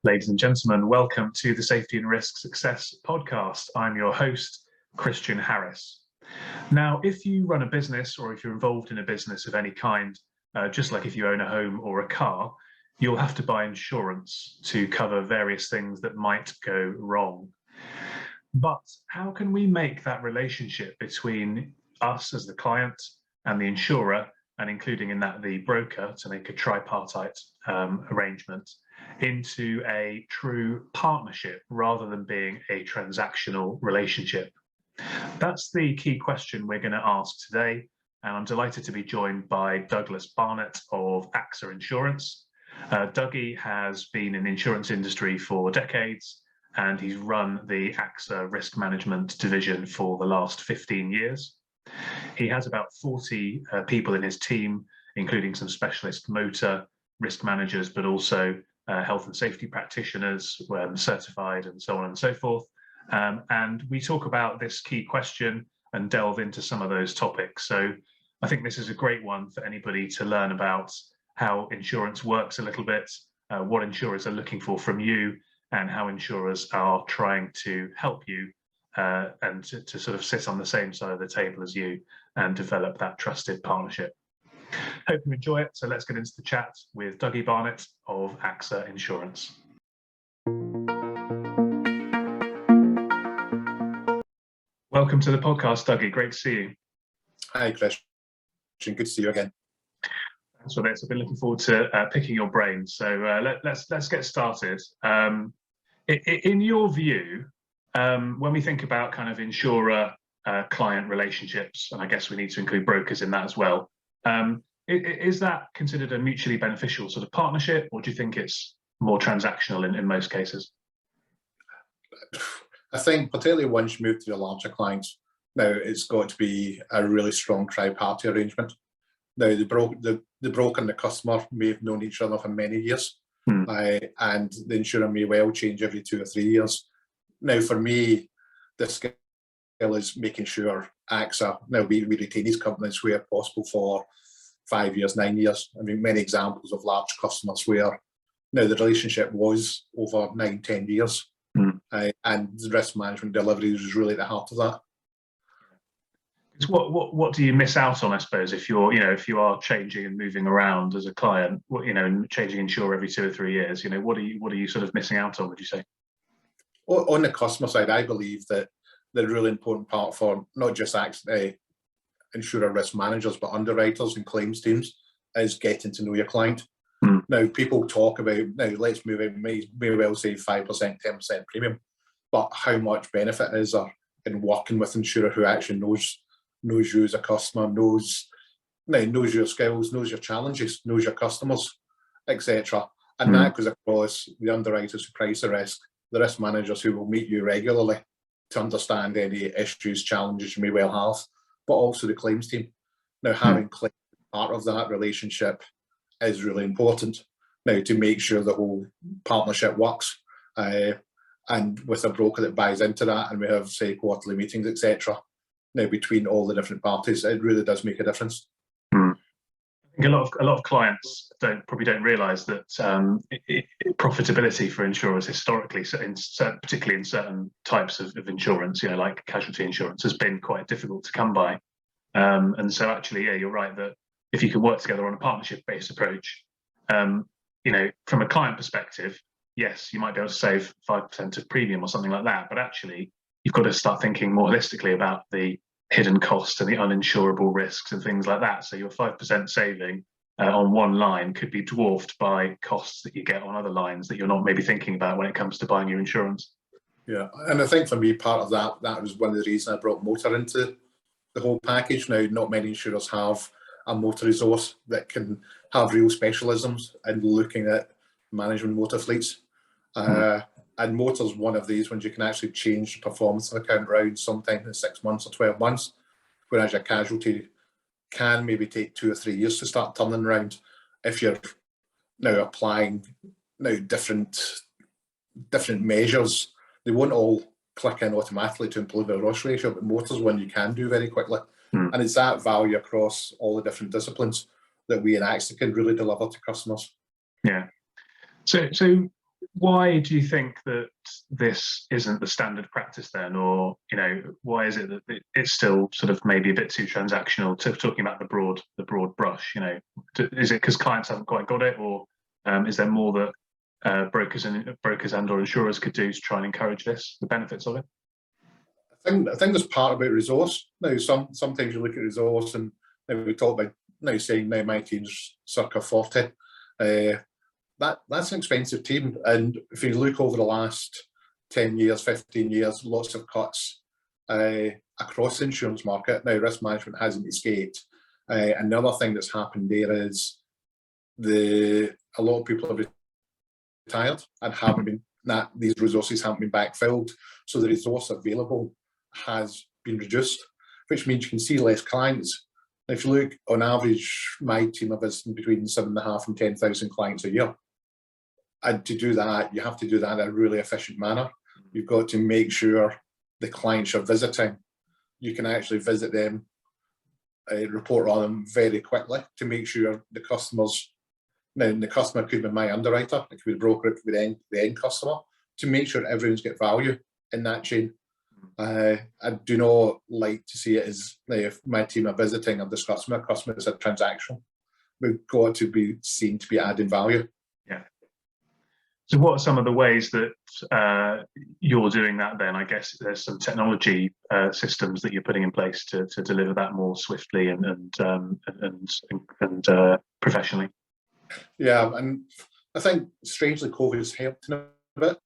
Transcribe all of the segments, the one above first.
Ladies and gentlemen, welcome to the Safety and Risk Success podcast. I'm your host, Christian Harris. Now, if you run a business or if you're involved in a business of any kind, just like if you own a home or a car, you'll have to buy insurance to cover various things that might go wrong. But how can we make that relationship between us as the client and the insurer, and including in that the broker, to make a tripartite arrangement, into a true partnership rather than being a transactional relationship? That's the key question we're going to ask today, and I'm delighted to be joined by Douglas Barnett of Axa Insurance. Dougie has been in the insurance industry for decades, and he's run the Axa risk management division for the last 15 years. He has about 40 people in his team, including some specialist motor risk managers, but also health and safety practitioners, certified, and so on and so forth. And we talk about this key question and delve into some of those topics. So I think this is a great one for anybody to learn about how insurance works a little bit, what insurers are looking for from you, and how insurers are trying to help you and to sort of sit on the same side of the table as you and develop that trusted partnership. Hope you enjoy it. So let's get into the chat with Dougie Barnett of Axa Insurance. Welcome to the podcast, Dougie. Great to see you. Hi, Christian. Good to see you again. Thanks for this. I've been looking forward to picking your brain. So let's get started. In your view, when we think about kind of insurer-client relationships, and I guess we need to include brokers in that as well, is that considered a mutually beneficial sort of partnership, or do you think it's more transactional in most cases? I think particularly once you move to your larger clients, now it's got to be a really strong tri-party arrangement. Now the broker and the customer may have known each other for many years, and the insurer may well change every 2 or 3 years. Now for me, the skill is making sure Axa, now we retain these companies where possible for 5 years, 9 years. I mean, many examples of large customers where now the relationship was over 9, 10 years, and the risk management delivery is really at the heart of that. What do you miss out on, I suppose, if you're if you are changing and moving around as a client, and changing insurer every 2 or 3 years? What are you sort of missing out on, would you say? On the customer side, I believe that the really important part for not just insurer risk managers, but underwriters and claims teams is getting to know your client. Now, people talk about, let's move in, may well say 5%, 10% premium, but how much benefit is there in working with an insurer who actually knows you as a customer, knows your skills, knows your challenges, knows your customers, etc. And that goes across the underwriters who price the risk, the risk managers who will meet you regularly to understand any issues, challenges you may well have, but also the claims team. Now, having claims part of that relationship is really important now to make sure the whole partnership works. And with a broker that buys into that, and we have, say, quarterly meetings, etc. Now, between all the different parties, it really does make a difference. I think a lot of clients probably don't realise that profitability for insurers historically, particularly in certain types of insurance, like casualty insurance, has been quite difficult to come by. And so actually, yeah, you're right that if you can work together on a partnership-based approach, from a client perspective, yes, you might be able to save 5% of premium or something like that, but actually you've got to start thinking more holistically about the hidden costs and the uninsurable risks and things like that. So your 5% saving on one line could be dwarfed by costs that you get on other lines that you're not maybe thinking about when it comes to buying your insurance. Yeah, and I think for me, part of that was one of the reasons I brought motor into the whole package. Now, not many insurers have a motor resource that can have real specialisms in looking at management motor fleets. And motor's one of these ones you can actually change the performance of account around sometime in 6 months or 12 months, whereas your casualty can maybe take 2 or 3 years to start turning around if you're now applying different measures. They won't all click in automatically to improve the loss ratio, but motor's one you can do very quickly. And it's that value across all the different disciplines that we in Axa can really deliver to customers. Yeah. So Why do you think that this isn't the standard practice then, or why is it that it's still sort of maybe a bit too transactional? To talking about the broad brush, is it because clients haven't quite got it, or is there more that brokers and or insurers could do to try and encourage this, the benefits of it? I think there's part about resource. Now, sometimes you look at resource, and we talk about saying my team's circa 40. That's an expensive team, and if you look over the last 10 years, 15 years, lots of cuts across the insurance market. Now, risk management hasn't escaped. Another thing that's happened there is a lot of people have retired and haven't been these resources haven't been backfilled, so the resource available has been reduced, which means you can see less clients. If you look on average, my team are visiting between 7,500 and 10,000 clients a year. And to do that, you have to do that in a really efficient manner. You've got to make sure the clients you're visiting, you can actually visit them, report on them very quickly to make sure the customers, now the customer could be my underwriter, it could be the broker, it could be the end customer, to make sure everyone's got value in that chain. I do not like to see it as if my team are visiting or discussing with customers as transactional. We've got to be seen to be adding value. Yeah. So what are some of the ways that you're doing that then? I guess there's some technology systems that you're putting in place to deliver that more swiftly and professionally. Yeah, and I think strangely COVID has helped a bit.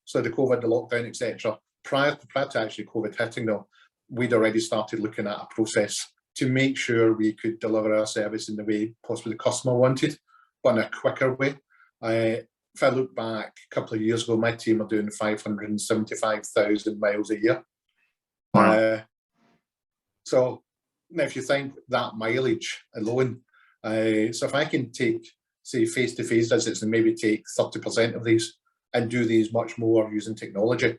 So the COVID, the lockdown, etc. Prior to actually COVID hitting though, we'd already started looking at a process to make sure we could deliver our service in the way possibly the customer wanted, but in a quicker way. If I look back a couple of years ago, my team are doing 575,000 miles a year. Wow. So now if you think that mileage alone, so if I can take, say, face-to-face visits and maybe take 30% of these and do these much more using technology,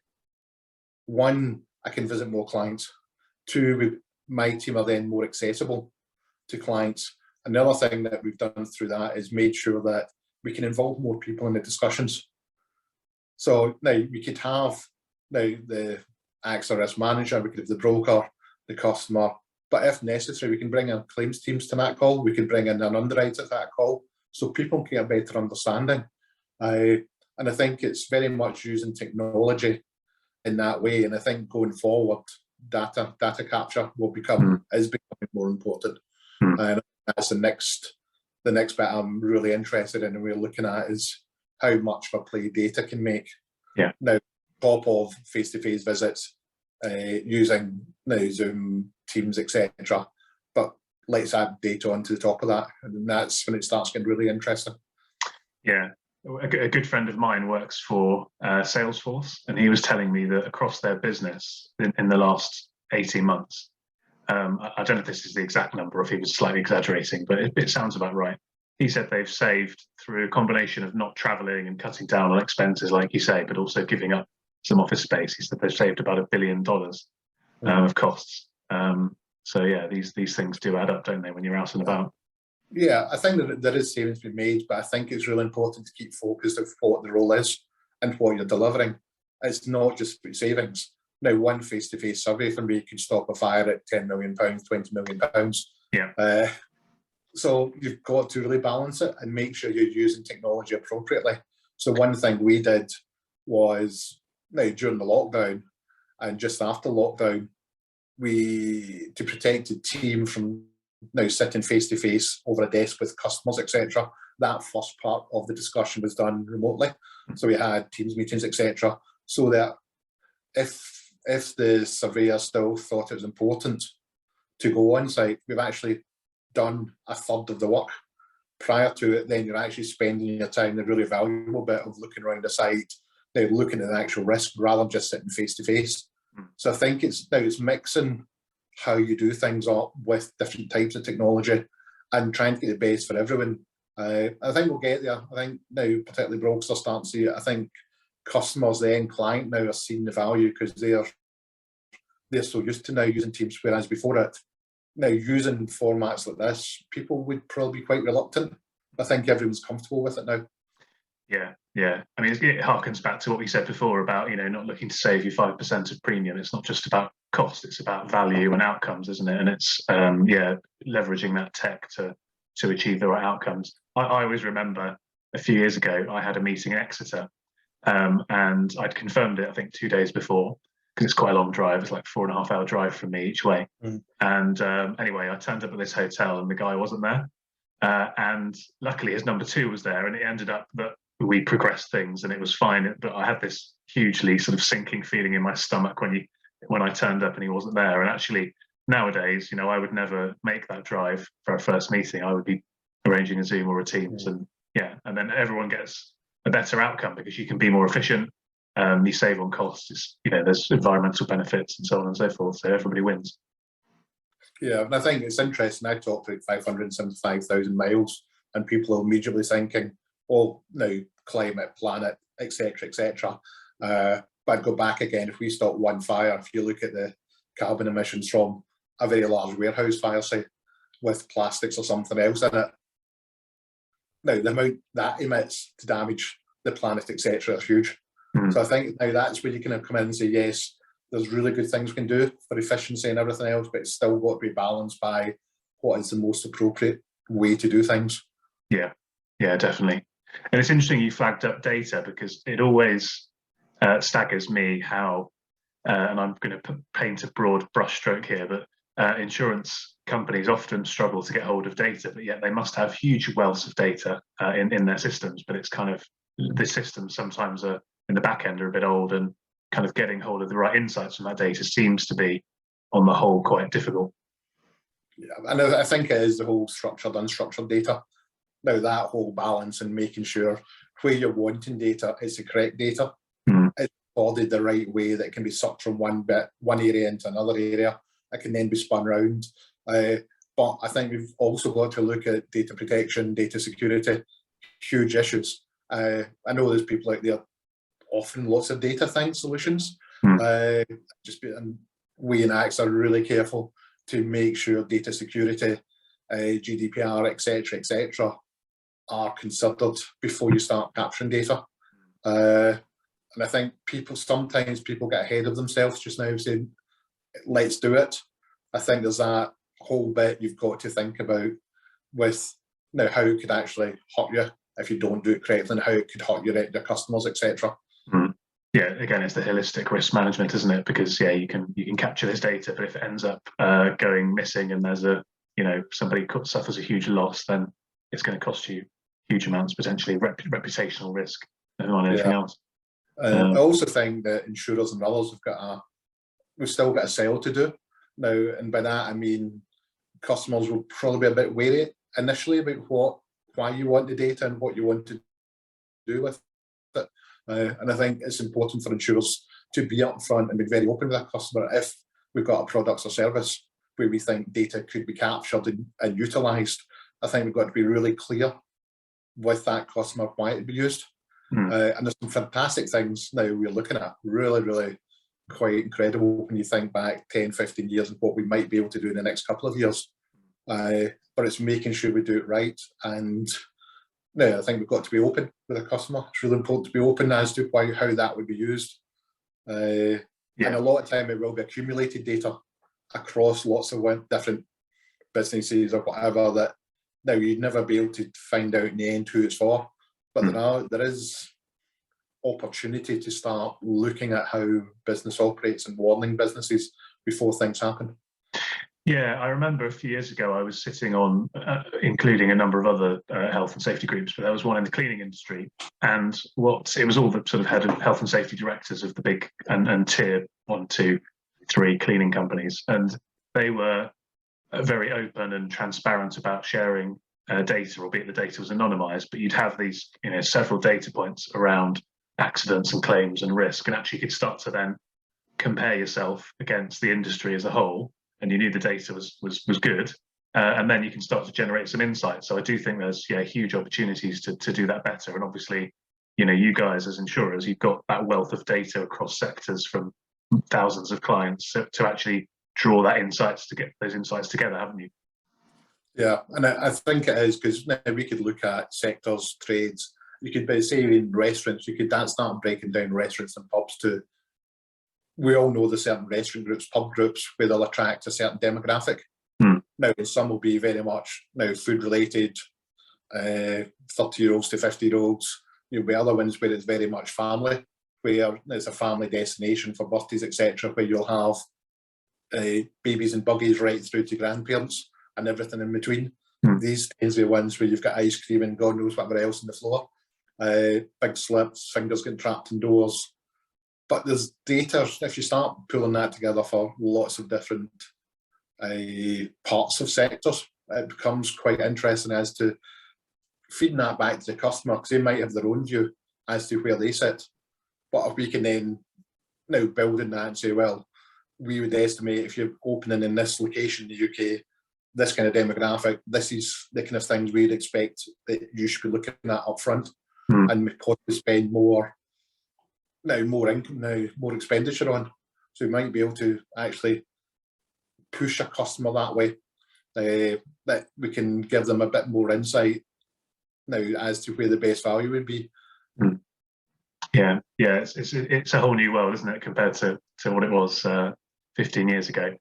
one, I can visit more clients. Two, my team are then more accessible to clients. Another thing that we've done through that is made sure that we can involve more people in the discussions. So now we could have the AXA risk manager, we could have the broker, the customer, but if necessary, we can bring in claims teams to that call. We can bring in an underwriter to that call, so people can get a better understanding. And I think it's very much using technology in that way. And I think going forward, data capture will is becoming more important. And that's the next bit I'm really interested in, and we're looking at is how much of a play data can make. Yeah. Now, top of face-to-face visits, using Zoom, Teams, etc. But let's add data onto the top of that, and that's when it starts getting really interesting. Yeah. A good friend of mine works for Salesforce, and he was telling me that across their business in the last 18 months, I don't know if this is the exact number or if he was slightly exaggerating, but it sounds about right. He said they've saved through a combination of not traveling and cutting down on expenses, like you say, but also giving up some office space. He said they've saved about $1 billion of costs. So yeah, these things do add up, don't they, when you're out and about? Yeah, I think that there is savings to be made, but I think it's really important to keep focused of what the role is and what you're delivering. It's not just savings. Now, one face-to-face survey for me could stop a fire at £10 million, £20 million. Yeah. So you've got to really balance it and make sure you're using technology appropriately. So one thing we did was, during the lockdown and just after lockdown, to protect the team from sitting face-to-face over a desk with customers, etc., that first part of the discussion was done remotely. So we had Teams meetings, etc., so that if the surveyor still thought it was important to go on site, we've actually done a third of the work. Prior to it, then you're actually spending your time, the really valuable bit of looking around the site, looking at the actual risk rather than just sitting face-to-face. So I think it's mixing how you do things up with different types of technology and trying to get the best for everyone. I think we'll get there. I think now, particularly brokers are starting to see it. I think customers, the end client now, are seeing the value because they're so used to now using Teams, whereas before it, now using formats like this, people would probably be quite reluctant. I think everyone's comfortable with it now. Yeah, Yeah, I mean, it harkens back to what we said before about, not looking to save you 5% of premium. It's not just about cost; it's about value and outcomes, isn't it? And it's leveraging that tech to achieve the right outcomes. I always remember a few years ago, I had a meeting in Exeter, and I'd confirmed it, I think, 2 days before, because it's quite a long drive. It's like 4.5 hour drive from me each way. And anyway, I turned up at this hotel, and the guy wasn't there. And luckily, his number two was there, and it ended up that we progressed things and it was fine. But I had this hugely sort of sinking feeling in my stomach when I turned up and he wasn't there. And actually, nowadays, I would never make that drive for our first meeting. I would be arranging a Zoom or a Teams, and then everyone gets a better outcome because you can be more efficient. You save on costs. There's environmental benefits and so on and so forth. So everybody wins. Yeah, and I think it's interesting. I talked about 575,000 miles, and people are immediately thinking, "Oh, now climate, planet, etc., etc." But I'd go back again. If we stop one fire, if you look at the carbon emissions from a very large warehouse fire, say, with plastics or something else in it, now the amount that emits to damage the planet, etc., is huge. So I think now that's where you can come in and say, yes, there's really good things we can do for efficiency and everything else, but it's still got to be balanced by what is the most appropriate way to do things. Yeah, definitely. And it's interesting you flagged up data, because it always staggers me how, and I'm going to paint a broad brushstroke here, but insurance companies often struggle to get hold of data, but yet they must have huge wealths of data in their systems. But it's kind of, the systems sometimes are in the back end are a bit old, and kind of getting hold of the right insights from that data seems to be, on the whole, quite difficult. Yeah, and I think it is the whole structured, unstructured data. Now, that whole balance and making sure where you're wanting data is the correct data. It's recorded the right way, that it can be sucked from one area into another area. It can then be spun around. But I think we've also got to look at data protection, data security, huge issues. I know there's people out there offering lots of data solutions. And we in Axa are really careful to make sure data security, GDPR, etc., are considered before you start capturing data. And I think sometimes people get ahead of themselves just now, saying, let's do it. I think there's that whole bit you've got to think about with now how it could actually hurt you if you don't do it correctly, and how it could hurt your customers, etc. Yeah, again, it's the holistic risk management, isn't it? Because you can capture this data, but if it ends up going missing and there's somebody suffers a huge loss, then it's going to cost you huge amounts, potentially reputational risk, and not anything else. I also think that insurers and others we've still got a sell to do now, and by that I mean customers will probably be a bit wary initially about why you want the data and what you want to do with it. And I think it's important for insurers to be upfront and be very open with a customer. If we've got a product or service where we think data could be captured and utilised, I think we've got to be really clear with that customer why it would be used. And there's some fantastic things now we're looking at, really, really quite incredible when you think back 10, 15 years of what we might be able to do in the next couple of years. But it's making sure we do it right. And I think we've got to be open with a customer. It's really important to be open as to how that would be used. And a lot of time it will be accumulated data across lots of different businesses or whatever, that now you'd never be able to find out in the end who it's for. But there is opportunity to start looking at how business operates and warning businesses before things happen. Yeah, I remember a few years ago I was sitting on, including a number of other health and safety groups, but there was one in the cleaning industry, and it was all the sort of head of health and safety directors of the big and tier 1, 2, 3 cleaning companies, and they were very open and transparent about sharing data, albeit the data was anonymized, but you'd have these several data points around accidents and claims and risk, and actually could start to then compare yourself against the industry as a whole, and you knew the data was good, and then you can start to generate some insights. So I do think there's huge opportunities to do that better. And obviously, you guys as insurers, you've got that wealth of data across sectors from thousands of clients to actually draw that insights, to get those insights together, haven't you? Yeah, and I think it is, because we could look at sectors, trades, You could be saying in restaurants, you could start breaking down restaurants and pubs to, we all know the certain restaurant groups, pub groups, where they'll attract a certain demographic. Now, some will be very much now food related, 30-year-olds to 50-year-olds. There'll be other ones where it's very much family, where it's a family destination for birthdays, etc., where you'll have babies and buggies right through to grandparents and everything in between. These days are the ones where you've got ice cream and God knows whatever else on the floor. Big slips, fingers getting trapped indoors. But there's data, if you start pulling that together for lots of different parts of sectors, it becomes quite interesting as to feeding that back to the customer, because they might have their own view as to where they sit. But if we can then now build in that and say, well, we would estimate if you're opening in this location in the UK, this kind of demographic, this is the kind of things we'd expect that you should be looking at up front, and we possibly spend more income, more expenditure on. So we might be able to actually push a customer that way, that we can give them a bit more insight now as to where the best value would be. Yeah, it's a whole new world, isn't it, compared to what it was 15 years ago.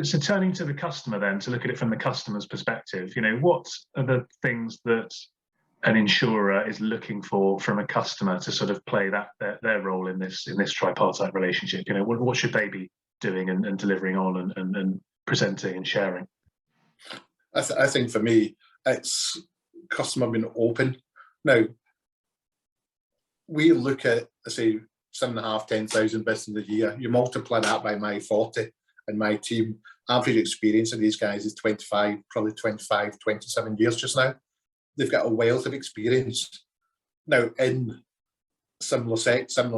So turning to the customer then, to look at it from the customer's perspective, what are the things that an insurer is looking for from a customer to sort of play their role in this tripartite relationship? What should they be doing and delivering on and presenting and sharing? I think for me, it's customer being open. Now, we look at, say, 7,500, 10,000 business a year. You multiply that by my 40 and my team. Average experience of these guys is 25, probably 25, 27 years just now. They've got a wealth of experience. Now, in similar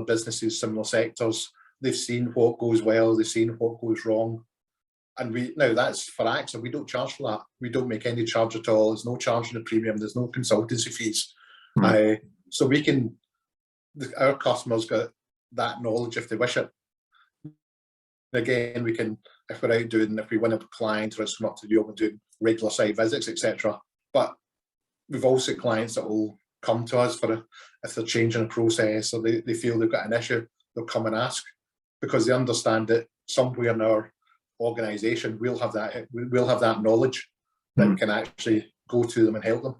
businesses, similar sectors, they've seen what goes well, they've seen what goes wrong. And that's for AXA, we don't charge for that. We don't make any charge at all. There's no charge in the premium, there's no consultancy fees. So we can, our customers got that knowledge if they wish it. Again, we can, if we win a client or it's come up to do, we're doing regular site visits, etc. But we've also got clients that will come to us if they're changing a process or they feel they've got an issue, they'll come and ask, because they understand that somewhere in our organisation we'll have that knowledge that we can actually go to them and help them.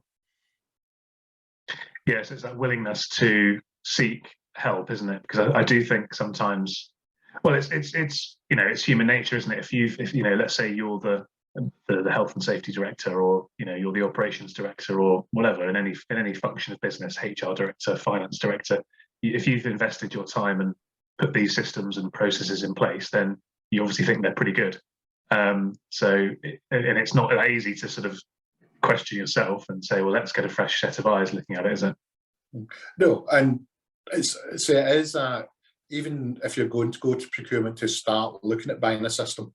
Yes, it's that willingness to seek help, isn't it? Because I do think sometimes, well, it's human nature, isn't it? If let's say you're the health and safety director, or you're the operations director, or whatever, in any function of business, HR director, finance director, if you've invested your time and put these systems and processes in place, then you obviously think they're pretty good. And it's not that easy to sort of question yourself and say, well, let's get a fresh set of eyes looking at it, is it? No, and it is even if you're going to go to procurement to start looking at buying a system.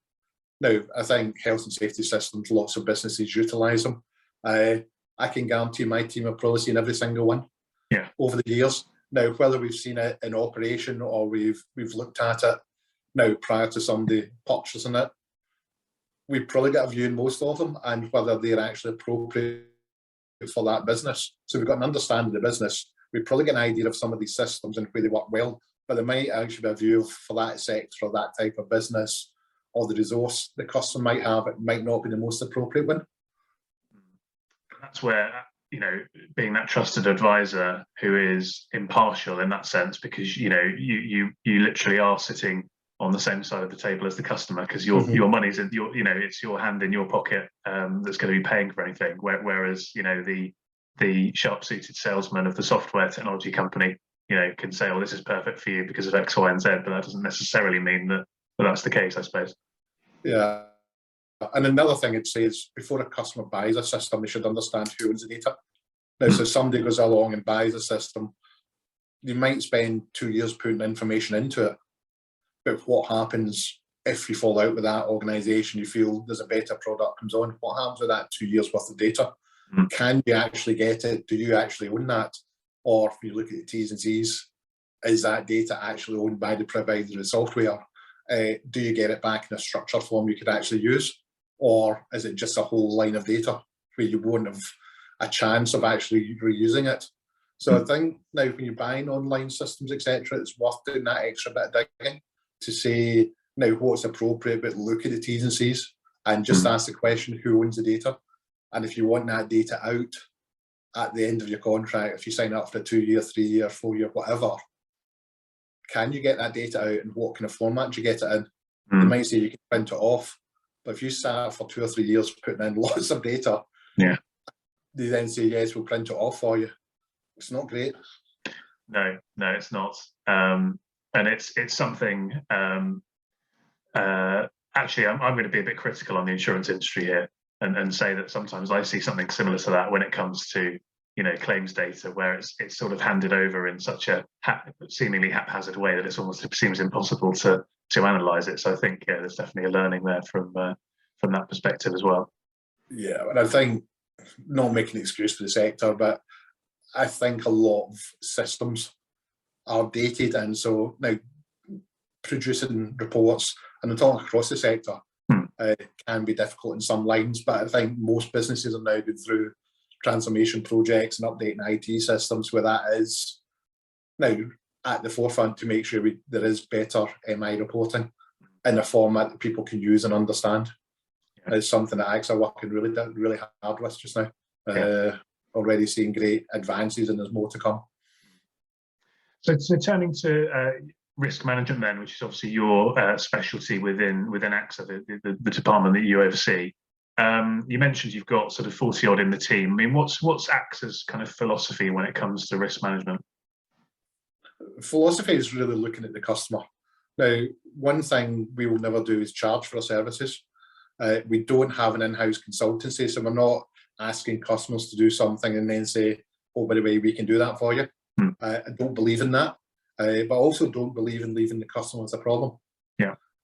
Now, I think health and safety systems, lots of businesses utilise them. I can guarantee my team have probably seen every single one over the years. Now, whether we've seen it in operation or we've looked at it now prior to somebody purchasing it, we've probably got a view in most of them and whether they're actually appropriate for that business. So we've got an understanding of the business. We've probably got an idea of some of these systems and where they work well, but there might actually be a view for that sector or that type of business, or the resource the customer might have, it might not be the most appropriate one. That's where, being that trusted advisor who is impartial in that sense, because, you literally are sitting on the same side of the table as the customer, because your money's in your, it's your hand in your pocket that's going to be paying for anything. Whereas, the sharp-suited salesman of the software technology company, can say, oh, this is perfect for you because of X, Y, and Z, but that doesn't necessarily mean that that's the case, I suppose. Yeah. And another thing I'd say is before a customer buys a system, they should understand who owns the data. Now, so somebody goes along and buys a system, you might spend 2 years putting information into it, but what happens if you fall out with that organisation, you feel there's a better product comes on, what happens with that 2 years worth of data? Can you actually get it? Do you actually own that? Or if you look at the T's and C's, is that data actually owned by the provider of the software? Do you get it back in a structured form you could actually use? Or is it just a whole line of data where you won't have a chance of actually reusing it? So I think now when you're buying online systems, etc., it's worth doing that extra bit of digging to say, now what's appropriate, but look at the T's and C's and just ask the question, who owns the data? And if you want that data out at the end of your contract, if you sign up for a 2-year, 3-year, 4-year, whatever, can you get that data out, and what kind of format do you get it in? They might say you can print it off, but if you sat for 2 or 3 years putting in lots of data, they then say, yes, we'll print it off for you. It's not great. No, it's not. And it's something, actually, I'm going to be a bit critical on the insurance industry here and say that sometimes I see something similar to that when it comes to, claims data, where it's sort of handed over in such a seemingly haphazard way that it seems impossible to analyze it. So I think there's definitely a learning there from that perspective as well. Yeah, and I think, not making an excuse for the sector, but I think a lot of systems are dated, and so now producing reports, and I'm talking across the sector, can be difficult in some lines, but I think most businesses are now going through transformation projects and updating IT systems where that is now at the forefront to make sure there is better MI reporting in a format that people can use and understand. It's something that AXA are working really hard with just now. Already seeing great advances, and there's more to come. So turning to risk management then, which is obviously your specialty within AXA, the department that you oversee. You mentioned you've got sort of 40 odd in the team. I mean, what's AXA's kind of philosophy when it comes to risk management? Philosophy is really looking at the customer. Now, one thing we will never do is charge for our services. We don't have an in-house consultancy, so we're not asking customers to do something and then say, oh, by the way, we can do that for you. I don't believe in that, but also don't believe in leaving the customer with a problem.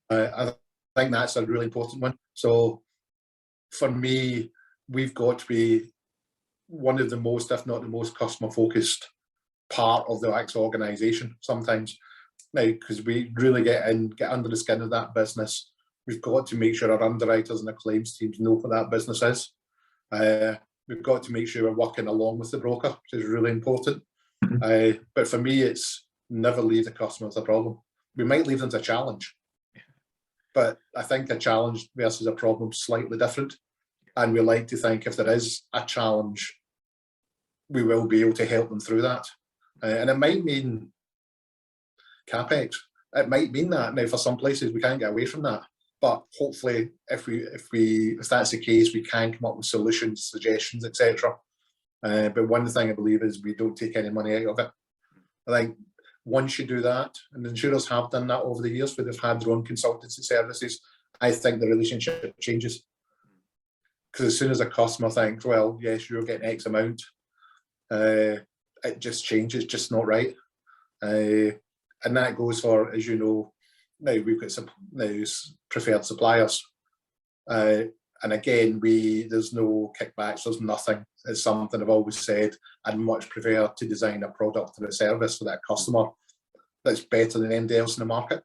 I think that's a really important one. So for me, we've got to be one of the most, if not the most, customer-focused part of the AXA organisation sometimes. Now, because we really get under the skin of that business, we've got to make sure our underwriters and our claims teams know what that business is. We've got to make sure we're working along with the broker, which is really important. But for me, it's never leave the customer with a problem. We might leave them to a challenge, but I think a challenge versus a problem is slightly different. And we like to think if there is a challenge, we will be able to help them through that. And it might mean CapEx. It might mean that. Now, for some places, we can't get away from that. But hopefully, if that's the case, we can come up with solutions, suggestions, etc. But one thing I believe is we don't take any money out of it. I think once you do that, and the insurers have done that over the years where they've had their own consultancy services, I think the relationship changes. Because as soon as a customer thinks, well, yes, you're getting X amount, it just changes, just not right. And that goes for, as you know, now we've got some preferred suppliers. And again, there's no kickbacks, there's nothing. It's something I've always said, I'd much prefer to design a product or a service for that customer that's better than anybody else in the market.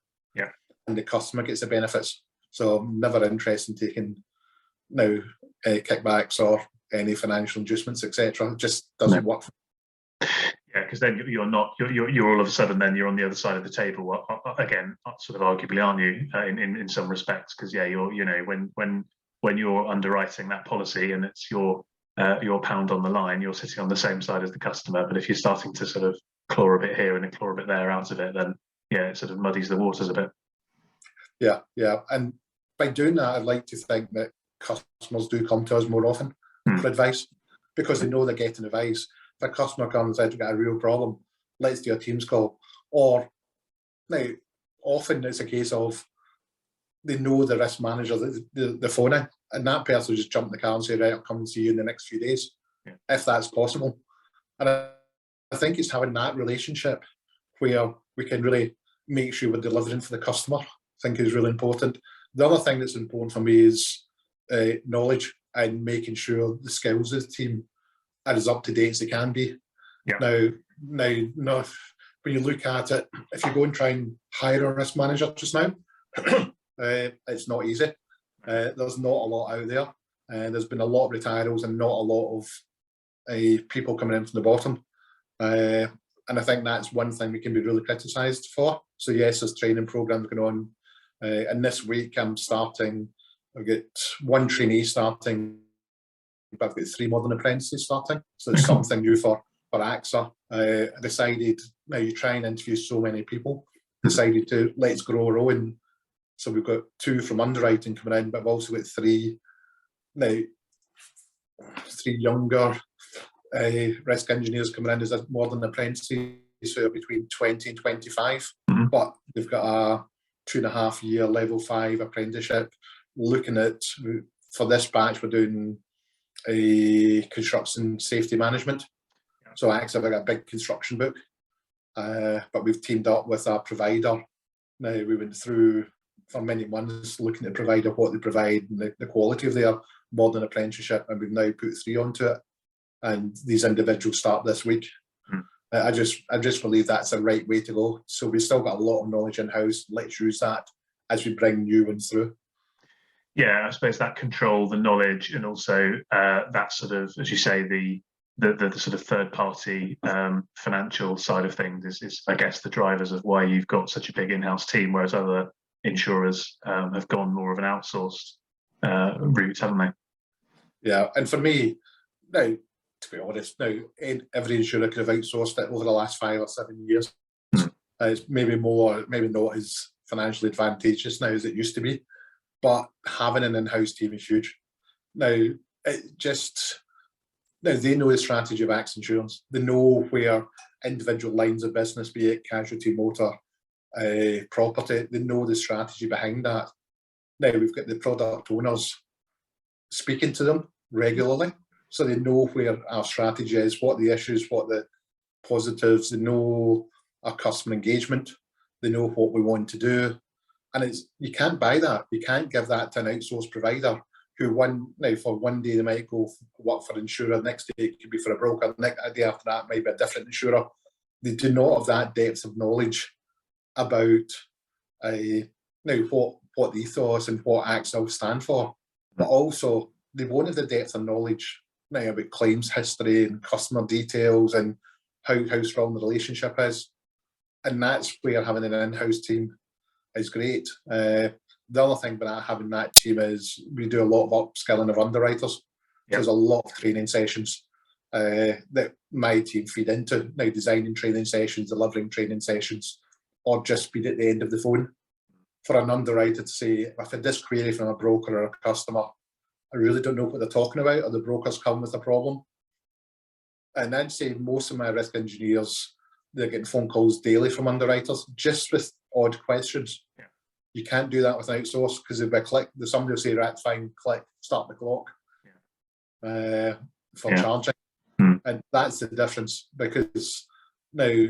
And the customer gets the benefits. So I'm never interested in taking kickbacks or any financial inducements, etc. It just doesn't work. Yeah, because then you're all of a sudden then you're on the other side of the table again, sort of arguably, aren't you, in some respects? Because you're when you're underwriting that policy and it's your pound on the line, you're sitting on the same side as the customer. But if you're starting to sort of claw a bit here and claw a bit there out of it, then it sort of muddies the waters a bit. Yeah, and by doing that, I'd like to think that customers do come to us more often for advice because they know they're getting advice. If a customer comes and says, we've got a real problem, let's do a Teams call. Or now, often it's a case of they know the risk manager, the phoning, and that person will just jump in the car and say, right, I'll come and see you in the next few days, if that's possible. And I think it's having that relationship where we can really make sure we're delivering for the customer, I think is really important. The other thing that's important for me is knowledge and making sure the skills of the team are as up to date as they can be. Now, when you look at it, if you go and try and hire a risk manager just now, it's not easy. There's not a lot out there. There's been a lot of retirals and not a lot of people coming in from the bottom. And I think that's one thing we can be really criticised for. So yes, there's training programs going on. And this week I've got one trainee starting, but I've got 3 modern apprentices starting. So it's something new for AXA. I decided, now you try and interview so many people, decided to let's grow our own. So we've got 2 from underwriting coming in, but I've also got 3 now, 3 younger risk engineers coming in as a modern apprentices who are between 20 and 25, but they've got a 2.5-year level 5 apprenticeship. Looking at, for this batch, we're doing a construction safety management. So actually, I've got a big construction book, but we've teamed up with a provider. Now, we went through for many months looking at the provider, what they provide, and the quality of their modern apprenticeship, and we've now put 3 onto it. And these individuals start this week. I just believe that's the right way to go. So we've still got a lot of knowledge in-house. Let's use that as we bring new ones through. Yeah, I suppose that control, the knowledge, and also that sort of, as you say, the sort of third-party financial side of things is, I guess, the drivers of why you've got such a big in-house team, whereas other insurers have gone more of an outsourced route, haven't they? Yeah, and for me, now, to be honest, now every insurer could have outsourced it over the last 5 or 7 years. It's maybe not as financially advantageous now as it used to be, but having an in-house team is huge. Now, now they know the strategy of AXA Insurance. They know where individual lines of business, be it casualty, motor, property, they know the strategy behind that. Now we've got the product owners speaking to them regularly, so they know where our strategy is, what the issues, what the positives. They know our customer engagement. They know what we want to do, and you can't buy that. You can't give that to an outsourced provider who for one day they might go work for an insurer, next day it could be for a broker, the day after that might be a different insurer. They do not have that depth of knowledge about what the ethos and what AXA will stand for, but also they won't have the depth of knowledge now about claims history and customer details and how strong the relationship is. And that's where having an in-house team is great. The other thing about having that team is we do a lot of upskilling of underwriters. Yep. There's a lot of training sessions that my team feed into, now designing training sessions, delivering training sessions, or just feed at the end of the phone for an underwriter to say, if I had this query from a broker or a customer, I really don't know what they're talking about, or the broker's come with a problem. And I'd say most of my risk engineers, they're getting phone calls daily from underwriters just with odd questions. Yeah. You can't do that with an outsource, because if I click, somebody will say, right, fine, click, start the clock for charging. And that's the difference, because now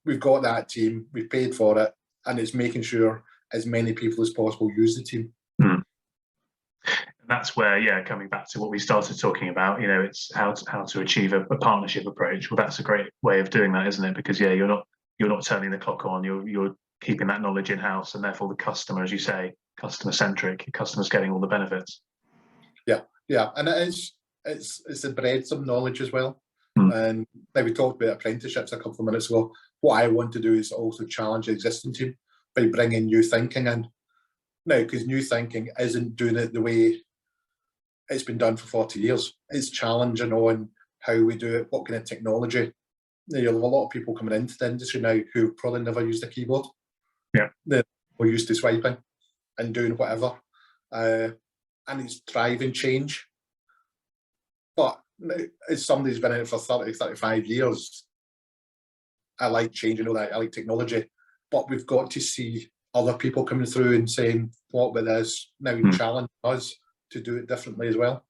we've got that team, we've paid for it, and it's making sure as many people as possible use the team. And that's where, coming back to what we started talking about, it's how to achieve a partnership approach. Well, that's a great way of doing that, isn't it? Because you're not turning the clock on. You're keeping that knowledge in house, and therefore the customer, as you say, customer centric. Customer's getting all the benefits. Yeah, and it's the breadth of knowledge as well. And like we talked about apprenticeships a couple of minutes ago. What I want to do is also challenge the existing team by bringing new thinking in. Now, because new thinking isn't doing it the way it's been done for 40 years. It's challenging on how we do it, what kind of technology. You'll have a lot of people coming into the industry now who probably never used a keyboard. Yeah. They're used to swiping and doing whatever. And it's driving change. But as somebody who's been in it for 30, 35 years, I like change, I like technology. But we've got to see other people coming through and saying, what about this? Now challenge us to do it differently as well.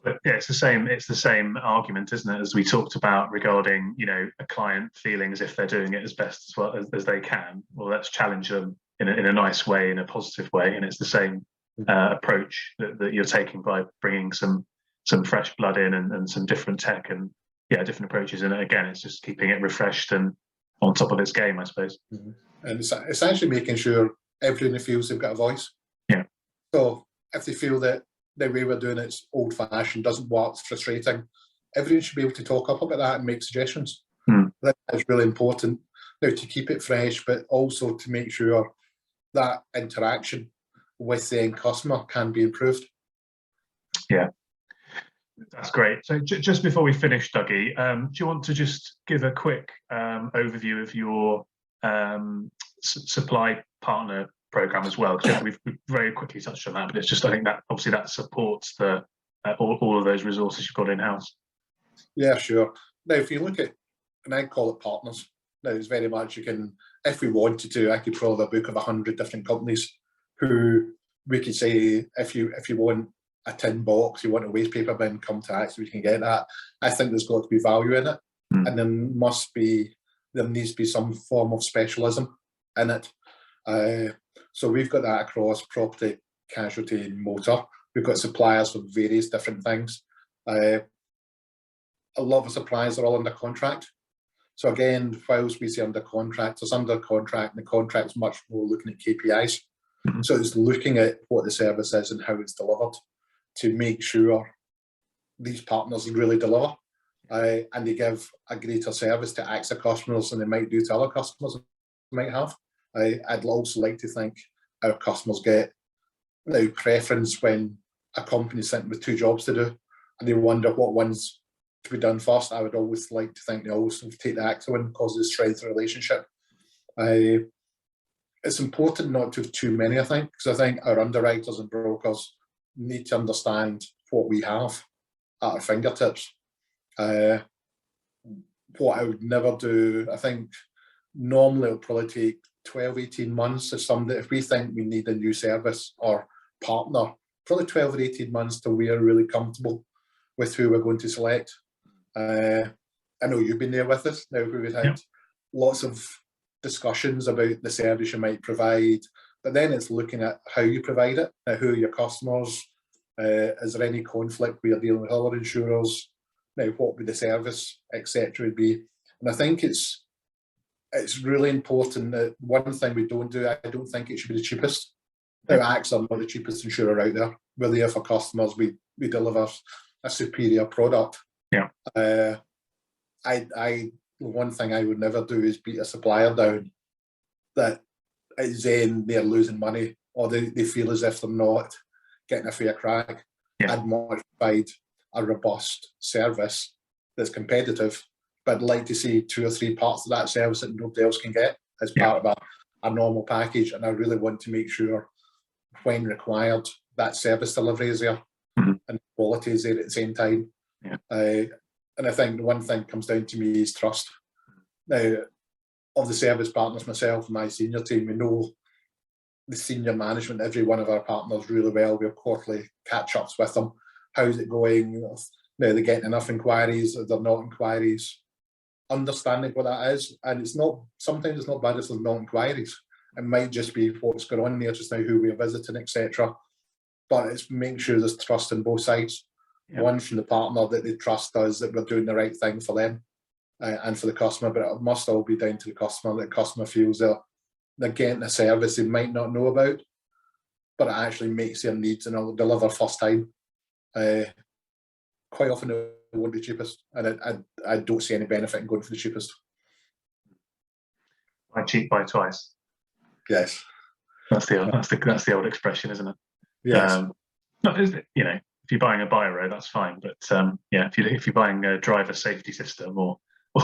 But yeah, it's the same argument, isn't it, as we talked about regarding, a client feeling as if they're doing it as best as they can. Well, let's challenge them in a nice way, in a positive way, and it's the same approach that you're taking by bringing some fresh blood in and some different tech and different approaches. And again, it's just keeping it refreshed and on top of its game, I suppose. And it's actually making sure everyone feels they've got a voice. Yeah. So if they feel that the way we're doing it's old-fashioned, doesn't work, it's frustrating, everyone should be able to talk up about that and make suggestions. Mm. That's really important now to keep it fresh, but also to make sure that interaction with the end customer can be improved. Yeah, that's great. So just before we finish, Dougie, do you want to just give a quick overview of your supply partner program as well? Because we've very quickly touched on that, but it's just, I think that obviously that supports the all of those resources you've got in-house. Yeah, sure. Now, if you look at, and I call it partners, now it's very much, you can, if we wanted to, I could probably have a book of 100 different companies who we could say, if you want a tin box, you want a waste paper bin, come to Axa, we can get that. I think there's got to be value in it, and there needs to be some form of specialism in it. So we've got that across property, casualty, and motor. We've got suppliers for various different things. A lot of suppliers are all under contract. So again, whilst we say under contract, it's under contract, and the contract's much more looking at KPIs. Mm-hmm. So it's looking at what the service is and how it's delivered to make sure these partners really deliver, and they give a greater service to AXA customers than they might do to other customers might have. I'd also like to think our customers get now preference when a company's sitting with 2 jobs to do and they wonder what one's to be done first. I would always like to think they always take the AXA one because it strengthens the relationship. It's important not to have too many, I think, because I think our underwriters and brokers need to understand what we have at our fingertips. What I would never do, I think normally it'll probably take 12, 18 months if we think we need a new service or partner, probably 12 or 18 months till we are really comfortable with who we're going to select. I know you've been there with us now. We've had lots of discussions about the service you might provide, but then it's looking at how you provide it, who are your customers, is there any conflict where you're dealing with other insurers, now what would the service, etc. would be. And I think it's really important that one thing we don't do, I don't think it should be the cheapest. Now, AXA are not the cheapest insurer out there. We're there for customers. We deliver a superior product. Yeah. One thing I would never do is beat a supplier down that is then they're losing money or they feel as if they're not getting a fair crack. Yeah. I'd much provide a robust service that's competitive, but I'd like to see 2 or 3 parts of that service that nobody else can get as part of a normal package. And I really want to make sure when required that service delivery is there and the quality is there at the same time. Yeah. And I think the one thing that comes down to me is trust. Now, of the service partners, myself and my senior team, we know the senior management, every one of our partners really well. We have quarterly catch-ups with them. How's it going? Now, they're getting enough inquiries, they're not inquiries. Understanding what that is. And it's not, sometimes it's not bad if there's no inquiries. It might just be what's going on there just now, who we're visiting, etc. But it's making sure there's trust on both sides. Yeah. One from the partner that they trust us, that we're doing the right thing for them and for the customer, but it must all be down to the customer, that the customer feels they're getting a service they might not know about, but it actually makes their needs and it'll deliver first time. Quite often it won't be cheapest, and I don't see any benefit in going for the cheapest. Buy cheap, buy twice. Yes. That's the old expression, isn't it? Yes. If you're buying a biro, that's fine. But if you're buying a driver safety system or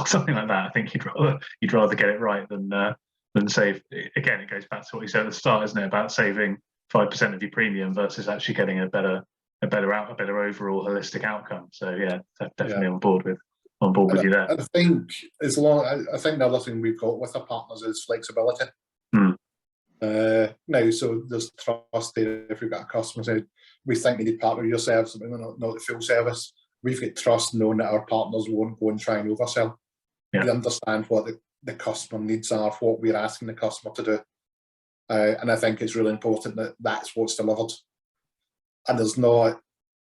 something like that, I think you'd rather get it right than save. Again, it goes back to what you said at the start, isn't it? About saving 5% of your premium versus actually getting a better overall holistic outcome. So yeah, definitely on board with you there. I think the other thing we've got with our partners is flexibility. Now, so there's trust there. If we've got a customer saying, we think we need part of your service, but we're not the full service, we've got trust knowing that our partners won't go and try and oversell. Yeah. They understand what the customer needs are, what we're asking the customer to do. And I think it's really important that that's what's delivered. And there's not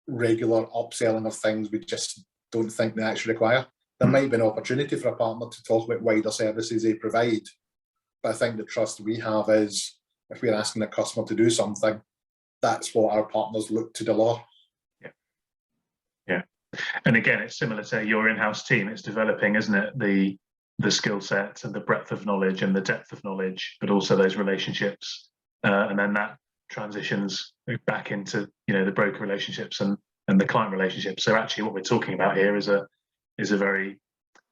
regular upselling of things we just don't think they actually require. There might be an opportunity for a partner to talk about wider services they provide, but I think the trust we have is if we're asking the customer to do something, that's what our partners look to deliver. Yeah, And again, it's similar to your in-house team. It's developing, isn't it, the skill set and the breadth of knowledge and the depth of knowledge, but also those relationships, and then that transitions back into the broker relationships and the client relationships. So actually, what we're talking about here is a very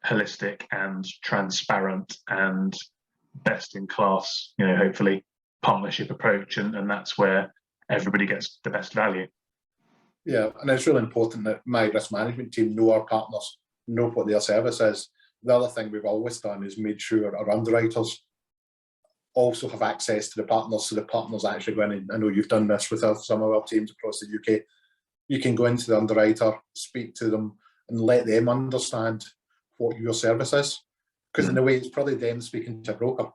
holistic and transparent and best in class, hopefully partnership approach, and that's where everybody gets the best value. Yeah, and it's really important that my risk management team know our partners, know what their service is. The other thing we've always done is made sure our underwriters also have access to the partners, so the partners actually go in, and I know you've done this with some of our teams across the UK. You can go into the underwriter, speak to them, and let them understand what your service is, because in a way it's probably them speaking to a broker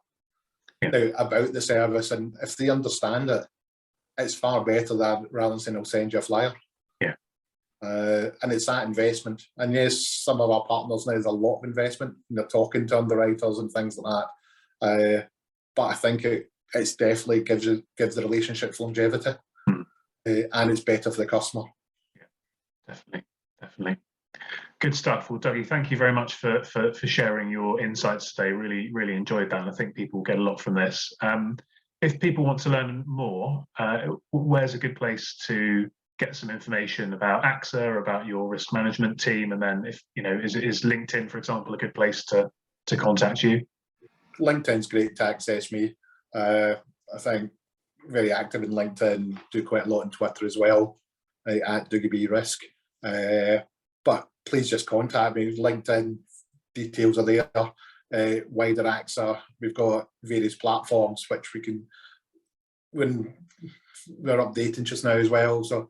about the service, and if they understand it, it's far better rather than saying I'll send you a flyer. And it's that investment. And yes, some of our partners now, there's a lot of investment, they're talking to underwriters and things like that. But I think it's definitely gives the relationships longevity, and it's better for the customer. Yeah, definitely. Good stuff. Well, Dougie, thank you very much for sharing your insights today. Really enjoyed that, and I think people get a lot from this. If people want to learn more, where's a good place to get some information about AXA, about your risk management team, and then if is LinkedIn, for example, a good place to contact you? LinkedIn's great to access me. I think very active in LinkedIn, do quite a lot on Twitter as well, at Dougie B Risk. But please just contact me. LinkedIn details are there. Wider AXA, we've got various platforms which we're updating just now as well. So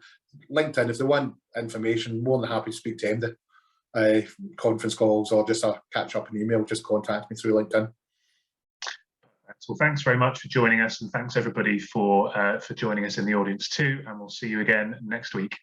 LinkedIn, if they want information, more than happy to speak to Andy. Conference calls or just a catch up an email, just contact me through LinkedIn. Well, thanks very much for joining us, and thanks everybody for joining us in the audience too, and we'll see you again next week.